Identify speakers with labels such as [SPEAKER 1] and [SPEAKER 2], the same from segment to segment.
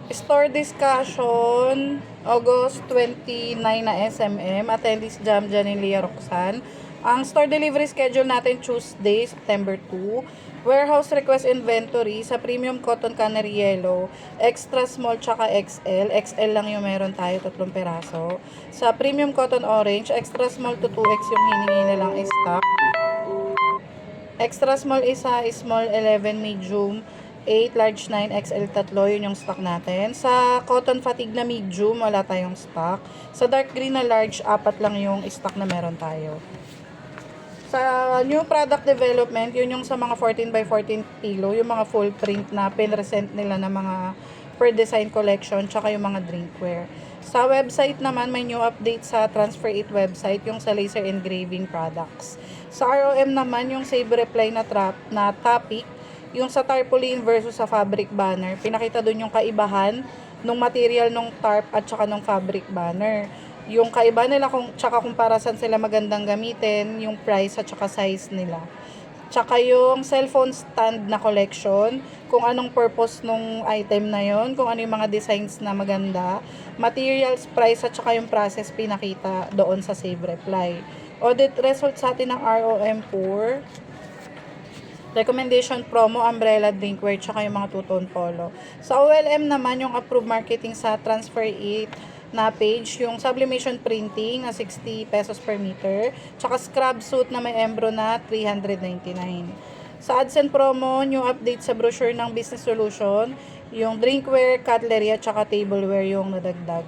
[SPEAKER 1] Store discussion, August 29 na SMM, attendees Jam Janilia Roxanne. Ang store delivery schedule natin Tuesday, September 2. Warehouse request inventory sa premium cotton canary yellow, extra small tsaka XL. XL lang yung meron tayo, 3 peraso. Sa premium cotton orange, extra small to 2X yung hiningi na lang stock. Extra small isa, small 11, medium 8, large 9, XL 3, yun yung stock natin. Sa cotton fatigue na medium, wala tayong stock. Sa dark green na large, 4 lang yung stock na meron tayo. Sa new product development, yun yung sa mga 14 by 14 kilo, yung mga full print na pinresent nila na mga per design collection, tsaka yung mga drinkware. Sa website naman, may new update sa Transfer 8 website, yung sa laser engraving products. Sa ROM naman, yung save reply na topic, yung sa tarpaulin versus sa fabric banner. Pinakita dun yung kaibahan ng material ng tarp at saka ng fabric banner. Yung kaiba nila tsaka kung para saan sila magandang gamitin, yung price at saka size nila. Tsaka yung cellphone stand na collection, kung anong purpose nung item na yon, kung ano yung mga designs na maganda, materials, price at saka yung process pinakita doon sa save reply. Audit result sa atin ng ROM4, recommendation promo, umbrella, drinkware, tsaka yung mga two-tone polo. Sa OLM naman, yung approved marketing sa Transfer 8 na page, yung sublimation printing na 60 pesos per meter, tsaka scrub suit na may embro na 399. Sa AdSense promo, new update sa brochure ng business solution, yung drinkware, cutlery, at tsaka tableware yung nadagdag.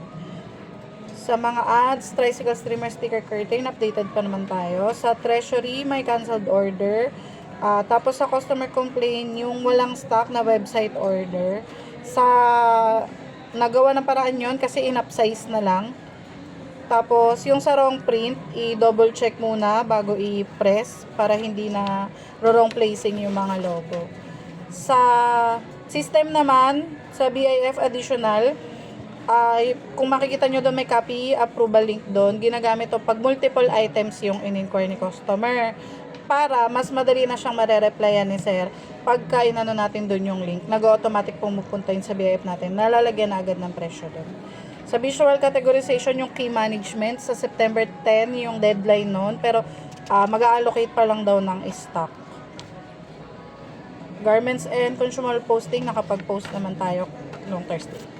[SPEAKER 1] Sa mga ads, tricycle streamer, sticker curtain, updated pa naman tayo. Sa treasury, may canceled order. Tapos sa customer complaint, yung walang stock na website order. Sa nagawa ng paraan yon kasi in-upsize na lang. Tapos yung sa wrong print, i-double check muna bago i-press para hindi na wrong placing yung mga logo. Sa system naman, sa BIF additional, kung makikita nyo doon may copy approval link doon, ginagamit to pag multiple items yung in-inquire ni customer para mas madali na siyang mare-replyan ni sir pagka inano natin doon yung link, nag-automatic pumupunta yun sa BIF natin, nalalagyan na agad ng presyo doon. Sa visual categorization, yung key management sa September 10 yung deadline noon, pero mag-allocate pa lang daw ng stock. Garments and consumer posting, nakapag-post naman tayo noong Thursday.